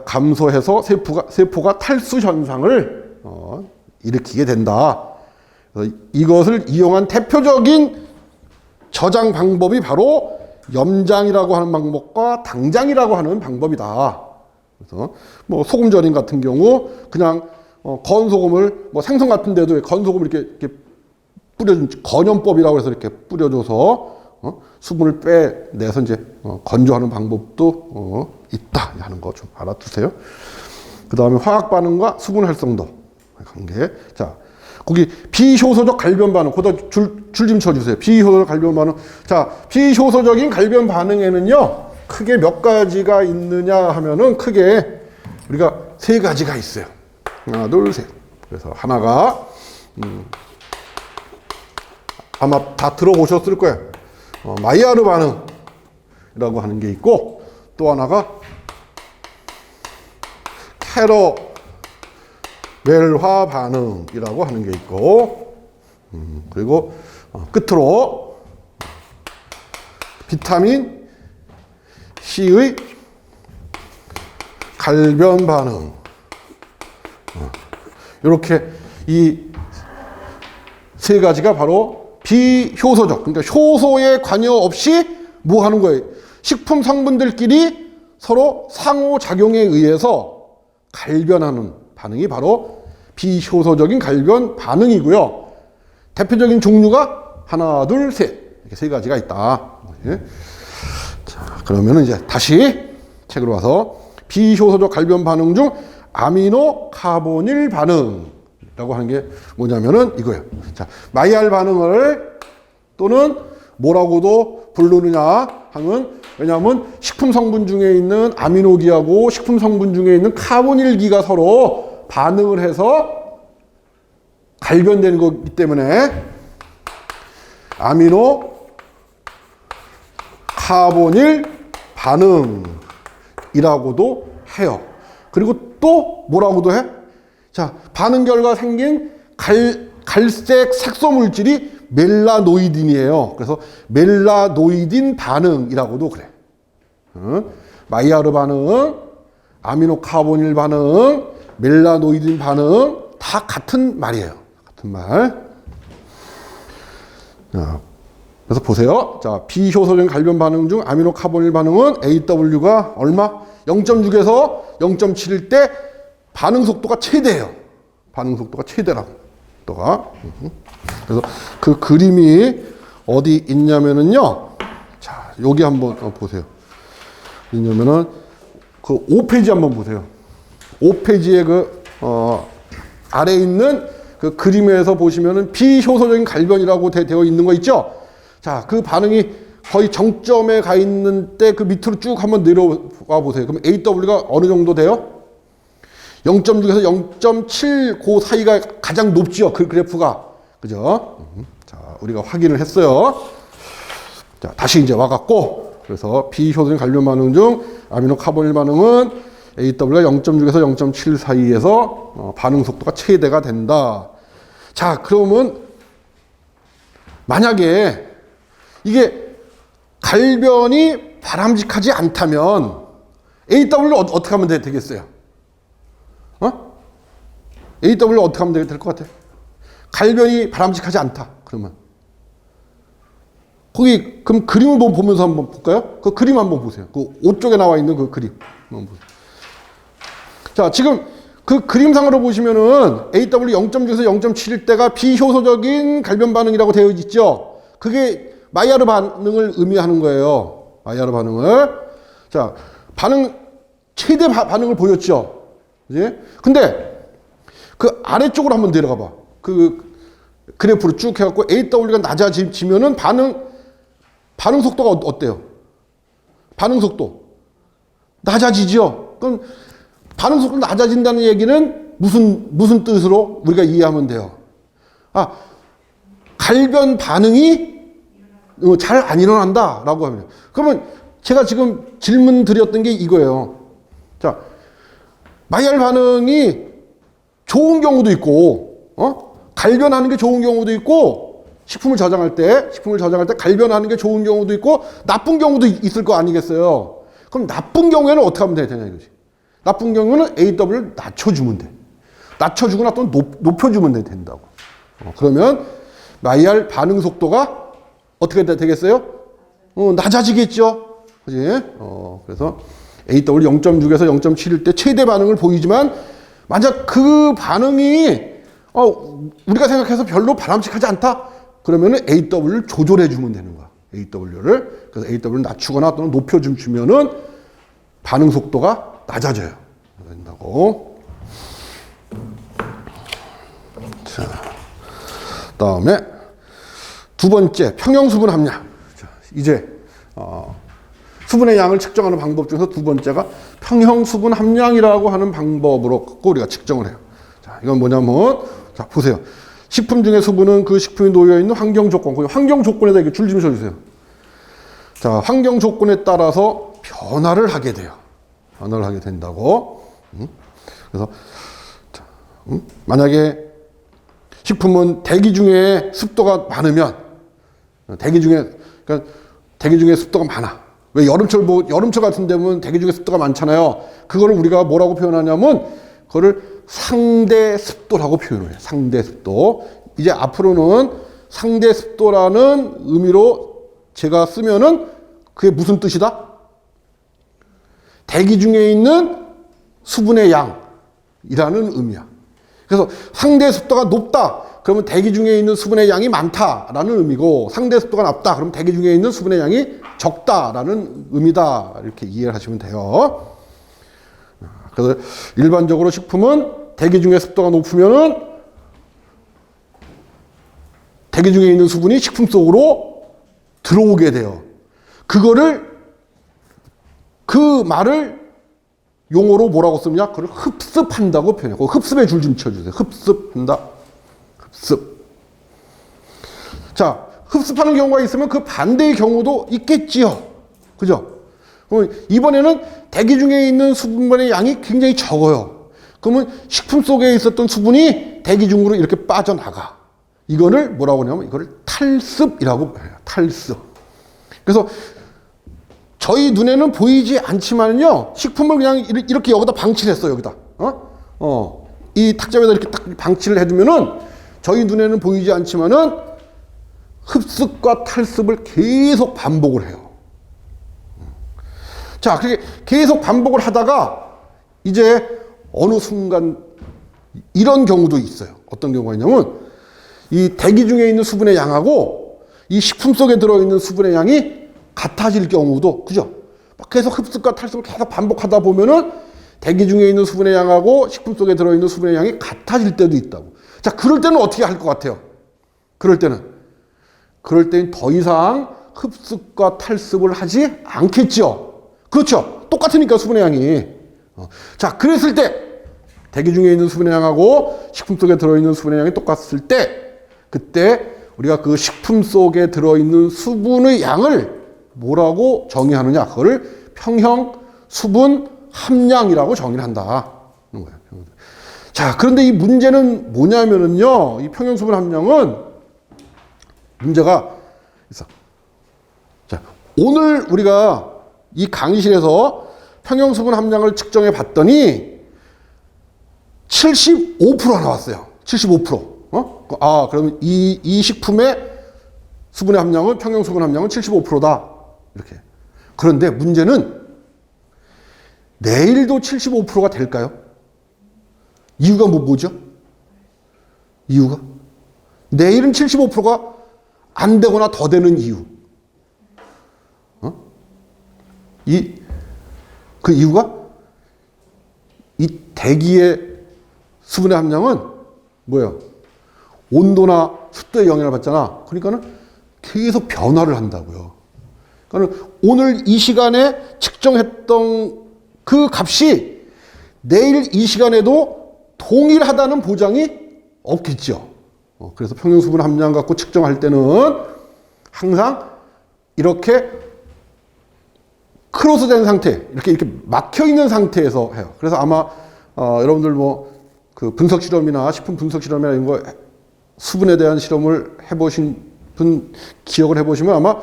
감소해서 세포가 탈수 현상을 일으키게 된다. 그래서 이것을 이용한 대표적인 저장 방법이 바로 염장이라고 하는 방법과 당장이라고 하는 방법이다. 그래서 뭐 소금 절임 같은 경우 그냥 건소금을 뭐 생선 같은 데도 건소금을 이렇게 뿌려준 건염법이라고 해서 이렇게 뿌려줘서 수분을 빼내서 이제 건조하는 방법도 있다 하는 거 좀 알아두세요. 그 다음에 화학 반응과 수분 활성도 관계. 자, 거기 비효소적 갈변 반응, 거기다 줄 좀 쳐주세요. 비효소적 갈변 반응. 자, 비효소적인 갈변 반응에는요, 크게 몇 가지가 있느냐 하면은 크게 우리가 세 가지가 있어요. 하나, 둘, 셋. 그래서 하나가 아마 다 들어보셨을 거예요. 마이야르 반응이라고 하는 게 있고, 또 하나가 캐러멜화 반응이라고 하는 게 있고, 그리고 끝으로 비타민 C의 갈변 반응. 이렇게 이 세 가지가 바로 비효소적, 그러니까 효소에 관여 없이 뭐 하는 거예요? 식품 성분들끼리 서로 상호작용에 의해서 갈변하는 반응이 바로 비효소적인 갈변 반응이고요. 대표적인 종류가 하나, 둘, 셋. 이렇게 세 가지가 있다. 자, 그러면 이제 다시 책으로 와서 비효소적 갈변 반응 중 아미노 카보닐 반응이라고 하는 게 뭐냐면은 이거예요. 자, 마이야르 반응을 또는 뭐라고도 부르느냐 하면, 왜냐하면 식품 성분 중에 있는 아미노기하고 식품 성분 중에 있는 카보닐기가 서로 반응을 해서 갈변되는 거기 때문에 아미노 카보닐 반응이라고도 해요. 그리고 또 뭐라고도 해? 자, 반응 결과 생긴 갈색 색소 물질이 멜라노이딘이에요. 그래서 멜라노이딘 반응이라고도 그래. 마이야르 반응, 아미노 카보닐 반응, 멜라노이딘 반응 다 같은 말이에요. 같은 말. 자, 그래서 보세요. 자, 비효소적인 갈변 반응 중 아미노 카보닐 반응은 AW가 얼마? 0.6에서 0.7일 때 반응 속도가 최대예요. 반응 속도가 최대라고. 그래서 그 그림이 어디 있냐면은요. 자, 여기 한번 보세요. 있냐면은 그 5페이지 한번 보세요. 5페이지에 그 아래 있는 그 그림에서 보시면은 비효소적인 갈변이라고 되어 있는 거 있죠? 자, 그 반응이 거의 정점에 가 있는 때 그 밑으로 쭉 한번 내려와 보세요. 그럼 AW가 어느 정도 돼요? 0.6에서 0.7 그 사이가 가장 높지요. 그 그래프가. 그죠? 자, 우리가 확인을 했어요. 자, 다시 이제 와갖고, 그래서 비효소적인 갈변 반응 중 아미노 카보닐 반응은 AW가 0.6에서 0.7 사이에서 반응 속도가 최대가 된다. 자, 그러면 만약에 이게 갈변이 바람직하지 않다면 AW를 어떻게 하면 되겠어요? AW를 어떻게 하면 될 것 같아? 갈변이 바람직하지 않다. 그러면 거기 그럼 그림을 보면서 한번 볼까요? 그 그림 한번 보세요. 그 5쪽에 나와 있는 그 그림 한번 보세요. 자, 지금 그 그림상으로 보시면은 AW 0.6에서 0.7일 때가 비효소적인 갈변 반응이라고 되어 있죠. 그게 마이야르 반응을 의미하는 거예요. 마이야르 반응을. 자, 최대 반응을 보였죠. 그지? 근데 그 아래쪽으로 한번 내려가 봐. 그 그래프로 쭉 해갖고 AW가 낮아지면은 반응 속도가 어때요? 반응 속도 낮아지죠. 그럼 반응 속도 낮아진다는 얘기는 무슨 뜻으로 우리가 이해하면 돼요? 아, 갈변 반응이 잘 안 일어난다라고 하면 돼요. 그러면 제가 지금 질문 드렸던 게 이거예요. 자, 마이야르 반응이 좋은 경우도 있고, 갈변하는 게 좋은 경우도 있고, 식품을 저장할 때 갈변하는 게 좋은 경우도 있고, 나쁜 경우도 있을 거 아니겠어요? 그럼 나쁜 경우에는 어떻게 하면 되냐 이거지. 나쁜 경우는 AW를 낮춰주면 돼. 낮춰주거나 또는 높여주면 된다고. 그러면 마이야르 반응 속도가 어떻게 되겠어요? 낮아지겠죠. 그지? 그래서 AW 0.6에서 0.7일 때 최대 반응을 보이지만 만약 그 반응이 우리가 생각해서 별로 바람직하지 않다? 그러면은 AW를 조절해 주면 되는 거야. AW를. 그래서 AW를 낮추거나 또는 높여주면은 반응 속도가 낮아져요. 된다고. 자, 다음에 두 번째 평형수분 함량. 자, 이제 수분의 양을 측정하는 방법 중에서 두 번째가 평형수분 함량이라고 하는 방법으로 갖고 우리가 측정을 해요. 자, 이건 뭐냐면, 자, 보세요. 식품 중에 수분은 그 식품이 놓여 있는 환경 조건, 그 환경 조건에다 이렇게 줄 좀 쳐주세요. 자, 환경 조건에 따라서 변화를 하게 돼요. 변화를 하게 된다고. 그래서 만약에 식품은 대기 중에 습도가 많으면 대기 중에 습도가 많아. 왜 여름철 같은 데면 대기 중에 습도가 많잖아요. 그거를 우리가 뭐라고 표현하냐면 그거를 상대 습도라고 표현을 해요. 상대 습도. 이제 앞으로는 상대 습도라는 의미로 제가 쓰면은 그게 무슨 뜻이다? 대기 중에 있는 수분의 양이라는 의미야. 그래서 상대 습도가 높다. 그러면 대기 중에 있는 수분의 양이 많다라는 의미고, 상대 습도가 낮다. 그러면 대기 중에 있는 수분의 양이 적다라는 의미다. 이렇게 이해를 하시면 돼요. 그래서 일반적으로 식품은 대기 중에 습도가 높으면은 대기 중에 있는 수분이 식품 속으로 들어오게 돼요. 그 말을 용어로 뭐라고 쓰느냐? 그걸 흡습한다고 표현해요. 흡습에 줄 좀 쳐주세요. 흡습한다. 흡습. 자, 흡습하는 경우가 있으면 그 반대의 경우도 있겠지요. 그죠? 그럼 이번에는 대기 중에 있는 수분의 양이 굉장히 적어요. 그러면 식품 속에 있었던 수분이 대기 중으로 이렇게 빠져나가. 이거를 뭐라고 하냐면 이거를 탈습이라고 해요. 탈습. 그래서 저희 눈에는 보이지 않지만요, 식품을 그냥 이렇게 여기다 방치를 했어, 여기다. 이 탁자에다 이렇게 딱 방치를 해두면은 저희 눈에는 보이지 않지만은 흡습과 탈습을 계속 반복을 해요. 자, 그렇게 계속 반복을 하다가 이제 어느 순간 이런 경우도 있어요. 어떤 경우가 있냐면 이 대기 중에 있는 수분의 양하고 이 식품 속에 들어있는 수분의 양이 같아질 경우도, 그죠? 계속 흡습과 탈습을 계속 반복하다 보면은 대기 중에 있는 수분의 양하고 식품 속에 들어있는 수분의 양이 같아질 때도 있다고. 자, 그럴 때는 어떻게 할 것 같아요? 그럴 때는 더 이상 흡습과 탈습을 하지 않겠죠. 그렇죠? 똑같으니까 수분의 양이. 자, 그랬을 때 대기 중에 있는 수분의 양하고 식품 속에 들어있는 수분의 양이 똑같을 때, 그때 우리가 그 식품 속에 들어있는 수분의 양을 뭐라고 정의하느냐? 그거를 평형 수분 함량이라고 정의를 한다. 그런 거예요. 자, 그런데 이 문제는 뭐냐면은요, 이 평형 수분 함량은 문제가 있어. 자, 오늘 우리가 이 강의실에서 평형 수분 함량을 측정해 봤더니 75% 나왔어요. 75%. 그러면 이 식품의 수분의 함량은 평형 수분 함량은 75%다. 이렇게. 그런데 문제는 내일도 75%가 될까요? 이유가 뭐죠? 이유가? 내일은 75%가 안 되거나 더 되는 이유. 그 이유가 이 대기의 수분의 함량은 뭐예요? 온도나 습도의 영향을 받잖아. 그러니까는 계속 변화를 한다고요. 그러니까 오늘 이 시간에 측정했던 그 값이 내일 이 시간에도 동일하다는 보장이 없겠죠. 그래서 평형 수분 함량 갖고 측정할 때는 항상 이렇게 크로스된 상태, 이렇게 막혀 있는 상태에서 해요. 그래서 아마 여러분들 뭐 그 분석 실험이나 식품 분석 실험이나 이런 거 수분에 대한 실험을 해보신 분 기억을 해보시면 아마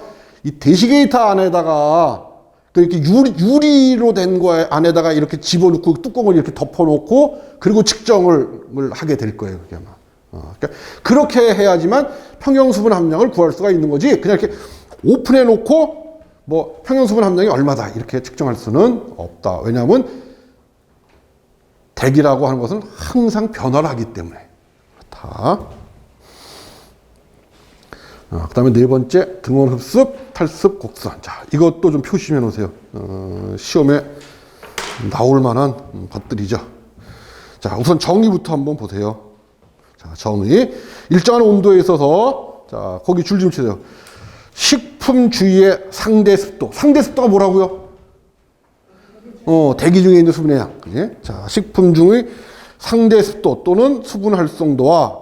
이 대시게이터 안에다가 이렇게 유리로 된 거 안에다가 이렇게 집어넣고 뚜껑을 이렇게 덮어놓고 그리고 측정을 하게 될 거예요. 그게 아마. 그러니까 그렇게 해야지만 평형 수분 함량을 구할 수가 있는 거지. 그냥 이렇게 오픈해 놓고 뭐 평형 수분 함량이 얼마다 이렇게 측정할 수는 없다. 왜냐하면 대기라고 하는 것은 항상 변화를 하기 때문에 그렇다. 그 다음에 네 번째, 등원 흡습, 탈습, 곡선. 자, 이것도 좀 표시해 놓으세요. 시험에 나올 만한 것들이죠. 자, 우선 정의부터 한번 보세요. 자, 정의. 일정한 온도에 있어서, 자, 거기 줄 좀 치세요. 식품 주위의 상대 습도. 상대 습도가 뭐라고요? 대기 중에 있는 수분의 양. 그지? 자, 식품 중의 상대 습도 또는 수분 활성도와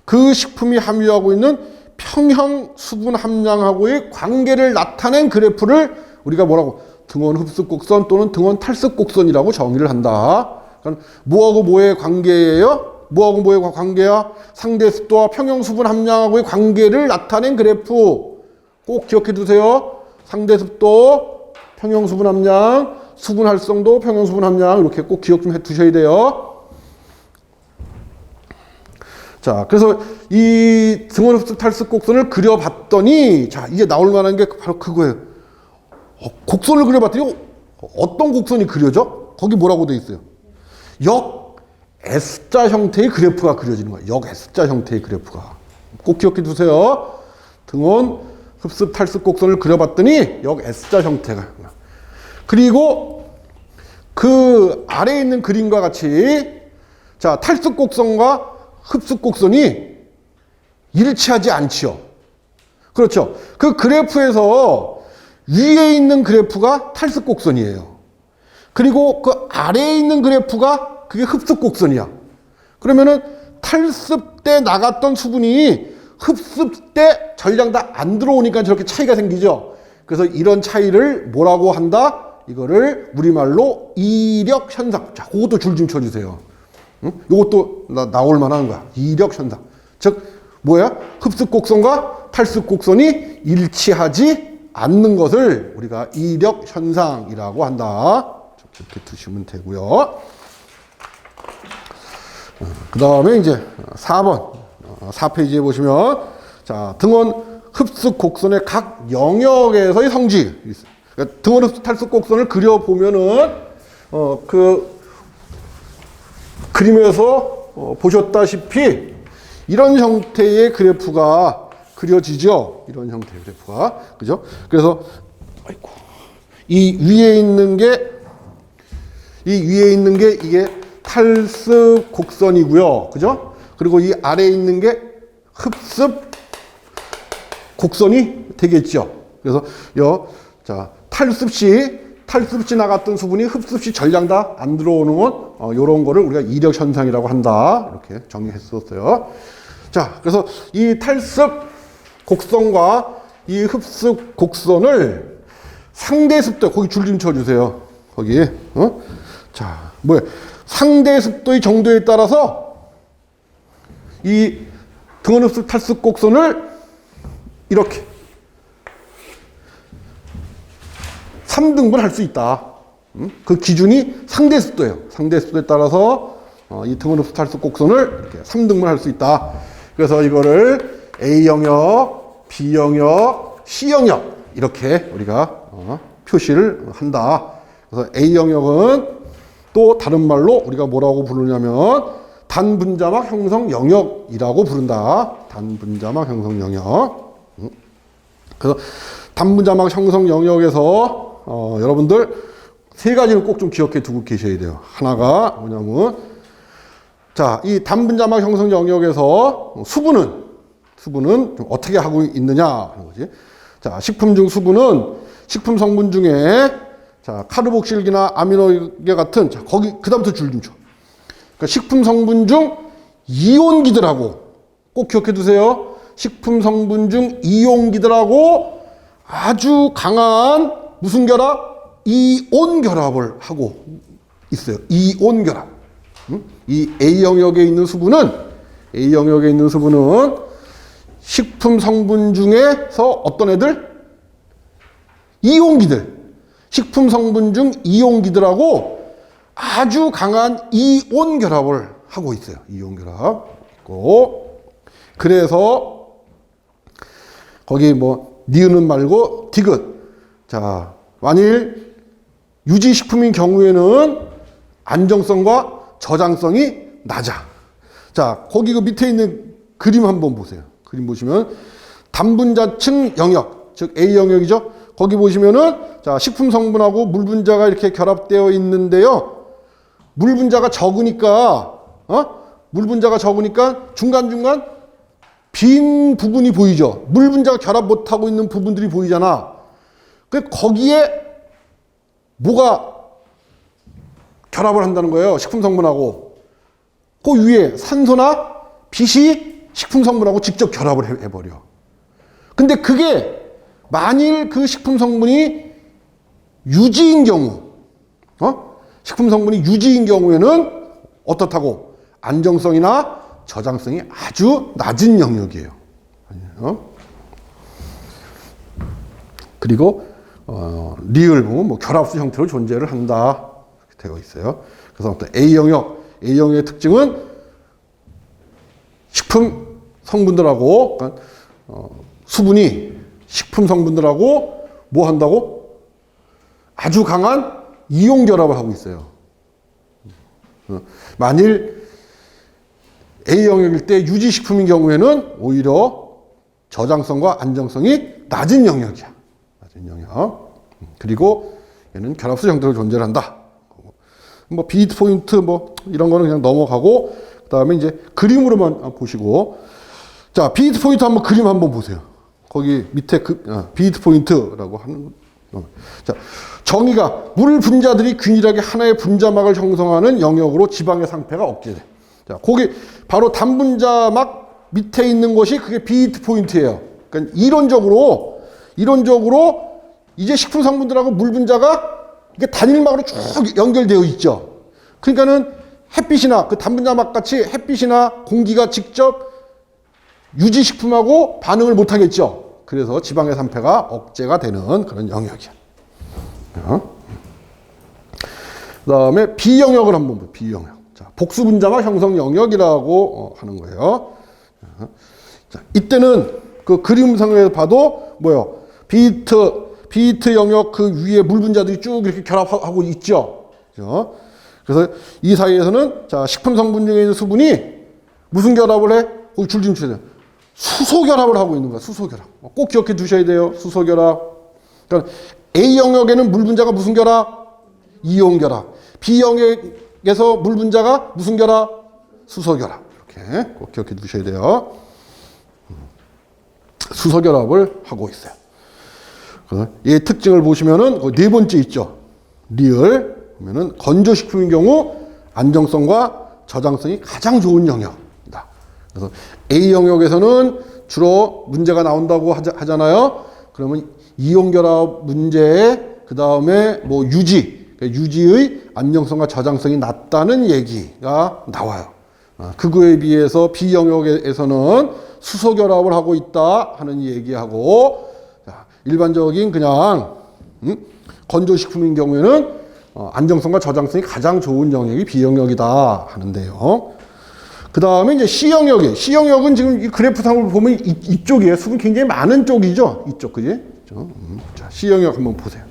그 식품이 함유하고 있는 평형 수분 함량하고의 관계를 나타낸 그래프를 우리가 뭐라고? 등원 흡습 곡선 또는 등원 탈습 곡선이라고 정의를 한다. 그러니까 뭐하고 뭐의 관계예요? 뭐하고 뭐의 관계야? 상대 습도와 평형 수분 함량하고의 관계를 나타낸 그래프. 꼭 기억해 두세요. 상대 습도, 평형 수분 함량, 수분 활성도, 평형 수분 함량 이렇게 꼭 기억 좀 해 두셔야 돼요. 자, 그래서 이 등원 흡습 탈습 곡선을 그려봤더니 자, 이제 나올 만한 게 바로 그거예요. 곡선을 그려봤더니 어떤 곡선이 그려져? 거기 뭐라고 돼 있어요? 역 S자 형태의 그래프가 그려지는 거예요. 역 S자 형태의 그래프가. 꼭 기억해 두세요. 등원 흡습 탈습 곡선을 그려봤더니 역 S자 형태가. 그리고 그 아래에 있는 그림과 같이 자, 탈습 곡선과 흡습 곡선이 일치하지 않지요. 그렇죠. 그 그래프에서 위에 있는 그래프가 탈습 곡선이에요. 그리고 그 아래에 있는 그래프가 그게 흡습 곡선이야. 그러면은 탈습 때 나갔던 수분이 흡습 때 전량 다 안 들어오니까 저렇게 차이가 생기죠. 그래서 이런 차이를 뭐라고 한다? 이거를 우리말로 이력 현상. 자, 그것도 줄 좀 쳐주세요. 응? 이것도 나올 만한 거야. 이력 현상. 즉 뭐야? 흡습 곡선과 탈습 곡선이 일치하지 않는 것을 우리가 이력 현상이라고 한다. 이렇게 두시면 되고요. 그 다음에 이제 4번 4페이지에 보시면 자, 등원 흡습 곡선의 각 영역에서의 성질. 그러니까 등원 흡습 탈습 곡선을 그려보면은 그 그림에서 보셨다시피 이런 형태의 그래프가 그려지죠. 이런 형태의 그래프가. 그죠? 그래서 아이고. 이 위에 있는 게 이게 탈습 곡선이고요. 그죠? 그리고 이 아래에 있는 게 흡습 곡선이 되겠죠. 그래서 자, 탈습 시 나갔던 수분이 흡습 시 전량 다 안 들어오는 건 이런 거를 우리가 이력 현상이라고 한다. 이렇게 정리했었어요. 자, 그래서 이 탈습 곡선과 이 흡습 곡선을 상대 습도 거기 줄 좀 쳐주세요. 거기 자, 뭐야? 상대 습도의 정도에 따라서 이 등원 흡습 탈습 곡선을 이렇게 3등분 할 수 있다. 그 기준이 상대 습도예요. 상대 습도에 따라서 이 등원 흡습 탈습 곡선을 이렇게 3등분 할 수 있다. 그래서 이거를 A 영역, B 영역, C 영역 이렇게 우리가 표시를 한다. 그래서 A 영역은 또 다른 말로 우리가 뭐라고 부르냐면 단분자막 형성 영역이라고 부른다. 단분자막 형성 영역. 그래서 단분자막 형성 영역에서 여러분들 세 가지는 꼭 좀 기억해 두고 계셔야 돼요. 하나가 뭐냐면 자, 이 단분자막 형성 영역에서 수분은 좀 어떻게 하고 있느냐 하는 거지. 자, 식품 중 수분은 식품 성분 중에 자, 카르복실기나 아미노계 같은 자, 거기 그다음부터 줄 좀 줘. 그러니까 식품 성분 중 이온기들하고 꼭 기억해 두세요. 식품 성분 중 이온기들하고 아주 강한 무슨 결합? 이온 결합을 하고 있어요. 이온 결합. 이 A 영역에 있는 수분은 식품 성분 중에서 어떤 애들? 이온기들. 식품 성분 중 이온기들하고 아주 강한 이온 결합을 하고 있어요. 이온 결합 있고. 그래서 거기 뭐 니은은 말고 디귿. 자, 만일 유지식품인 경우에는 안정성과 저장성이 낮아. 자, 거기 그 밑에 있는 그림 한번 보세요. 그림 보시면 단분자층 영역, 즉 A 영역이죠. 거기 보시면은 자, 식품 성분하고 물 분자가 이렇게 결합되어 있는데요. 물 분자가 적으니까 중간중간 빈 부분이 보이죠. 물 분자가 결합 못하고 있는 부분들이 보이잖아. 그 거기에 뭐가 결합을 한다는 거예요. 식품 성분하고. 그 위에 산소나 빛이 식품 성분하고 직접 결합을 해버려. 근데 그게 만일 그 식품 성분이 유지인 경우, 식품 성분이 유지인 경우에는 어떻다고? 안정성이나 저장성이 아주 낮은 영역이에요. 그리고 리을 보면 뭐 결합수 형태로 존재를 한다 되어 있어요. 그래서 어떤 A의 특징은 식품 성분들하고 그러니까 수분이 식품 성분들하고 뭐 한다고? 아주 강한 이온 결합을 하고 있어요. 만일 A 영역일 때 유지식품인 경우에는 오히려 저장성과 안정성이 낮은 영역이야. 낮은 영역. 그리고 얘는 결합수 형태로 존재를 한다. 뭐 비트 포인트 뭐 이런 거는 그냥 넘어가고 그다음에 이제 그림으로만 보시고 자, 비트 포인트 한번 그림 한번 보세요. 거기 밑에 비트 포인트라고 하는 자, 정의가 물 분자들이 균일하게 하나의 분자막을 형성하는 영역으로 지방의 상패가 억제돼. 자, 거기 바로 단분자막 밑에 있는 것이 그게 비트 포인트예요. 그러니까 이론적으로 이제 식품 성분들하고 물 분자가 이게 단일막으로 쭉 연결되어 있죠. 그러니까는 햇빛이나 그 단분자막 같이 햇빛이나 공기가 직접 유지식품하고 반응을 못 하겠죠. 그래서 지방의 산패가 억제가 되는 그런 영역이야. 그 다음에 B 영역을 한번 보죠. B 영역. 자, 복수분자막 형성 영역이라고 하는 거예요. 자, 이때는 그 그림상에서 봐도 뭐요? 비트 영역 그 위에 물 분자들이 쭉 이렇게 결합하고 있죠. 그렇죠? 그래서 이 사이에서는 자, 식품 성분 중에 있는 수분이 무슨 결합을 해? 거기 줄 좀 쳐야 돼요. 수소 결합을 하고 있는 거야. 수소 결합. 꼭 기억해 두셔야 돼요. 수소 결합. 그러니까 A 영역에는 물 분자가 무슨 결합? 이온 결합. B 영역에서 물 분자가 무슨 결합? 수소 결합. 이렇게 꼭 기억해 두셔야 돼요. 수소 결합을 하고 있어요. 이 특징을 보시면은 네 번째 있죠. 리을 보면은 건조식품인 경우 안정성과 저장성이 가장 좋은 영역이다. 그래서 A 영역에서는 주로 문제가 나온다고 하잖아요. 그러면 이온 결합 문제에 그 다음에 뭐 유지의 안정성과 저장성이 낮다는 얘기가 나와요. 그거에 비해서 B 영역에서는 수소 결합을 하고 있다 하는 얘기하고 일반적인 그냥 건조식품인 경우에는 안정성과 저장성이 가장 좋은 영역이 B 영역이다 하는데요. 그 다음에 이제 C영역이에요. C영역은 지금 이 그래프상을 보면 이쪽이에요. 수분 굉장히 많은 쪽이죠. 이쪽, 그지? 자, C영역 한번 보세요.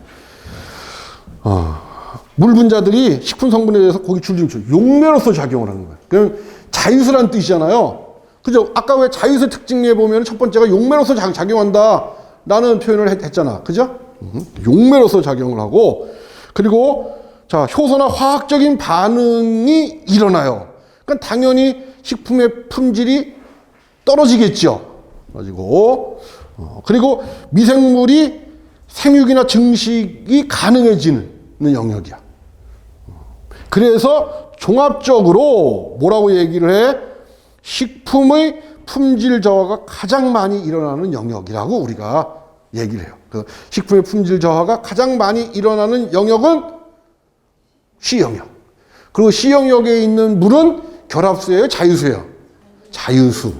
물 분자들이 식품 성분에 대해서 거기 줄줄줄 용매로서 작용을 하는 거예요. 그럼 자유수란 뜻이잖아요. 그죠? 아까 왜 자유수 특징에 보면 첫 번째가 용매로서 작용한다 라는 표현을 했잖아. 그죠? 용매로서 작용을 하고, 그리고 자, 효소나 화학적인 반응이 일어나요. 그러니까 당연히 식품의 품질이 떨어지겠죠. 떨어지고, 그리고 미생물이 생육이나 증식이 가능해지는 영역이야. 그래서 종합적으로 뭐라고 얘기를 해? 식품의 품질 저하가 가장 많이 일어나는 영역이라고 우리가 얘기를 해요. 그래서 식품의 품질 저하가 가장 많이 일어나는 영역은 C영역. 그리고 C영역에 있는 물은 결합수예요, 자유수예요? 자유수.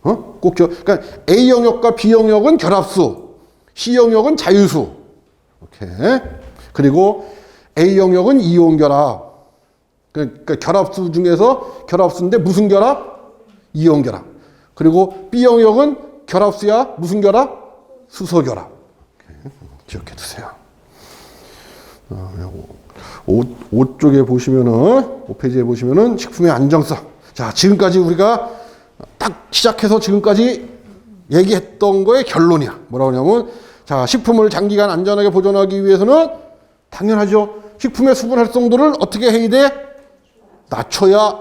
꼭 그러니까 A영역과 B영역은 결합수, C영역은 자유수. 오케이. 그리고 A영역은 이온 결합. 그러니까 결합수 중에서 결합수인데 무슨 결합? 이온 결합. 그리고 B영역은 결합수야, 무슨 결합? 수소 결합. 기억해 두세요. 5쪽에 보시면은, 5페이지에 보시면은 식품의 안정성. 자, 지금까지 우리가 딱 시작해서 지금까지 얘기했던 거의 결론이야. 뭐라고 하냐면, 자, 식품을 장기간 안전하게 보존하기 위해서는 당연하죠. 식품의 수분 활성도를 어떻게 해야 돼? 낮춰야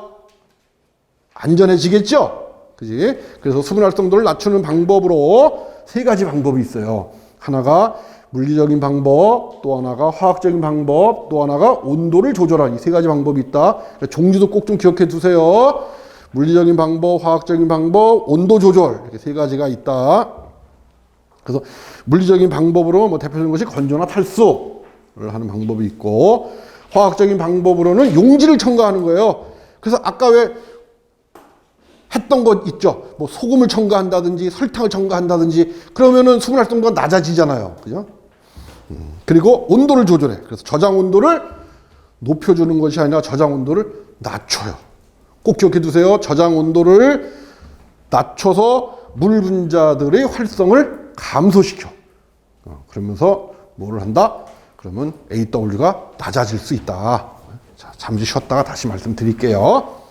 안전해지겠죠? 그지? 그래서 수분 활성도를 낮추는 방법으로 3가지 방법이 있어요. 하나가 물리적인 방법, 또 하나가 화학적인 방법, 또 하나가 온도를 조절하는 이 3가지 방법이 있다. 종류도 꼭 좀 기억해 두세요. 물리적인 방법, 화학적인 방법, 온도 조절, 이렇게 3가지가 있다. 그래서 물리적인 방법으로 뭐 대표적인 것이 건조나 탈수를 하는 방법이 있고, 화학적인 방법으로는 용질을 첨가하는 거예요. 그래서 아까 왜 했던 것 있죠? 뭐 소금을 첨가한다든지 설탕을 첨가한다든지 그러면은 수분 활성도가 낮아지잖아요. 그죠? 그리고 온도를 조절해. 그래서 저장 온도를 높여주는 것이 아니라 저장 온도를 낮춰요. 꼭 기억해 두세요. 저장 온도를 낮춰서 물 분자들의 활성을 감소시켜. 그러면서 뭐를 한다? 그러면 AW가 낮아질 수 있다. 자, 잠시 쉬었다가 다시 말씀드릴게요.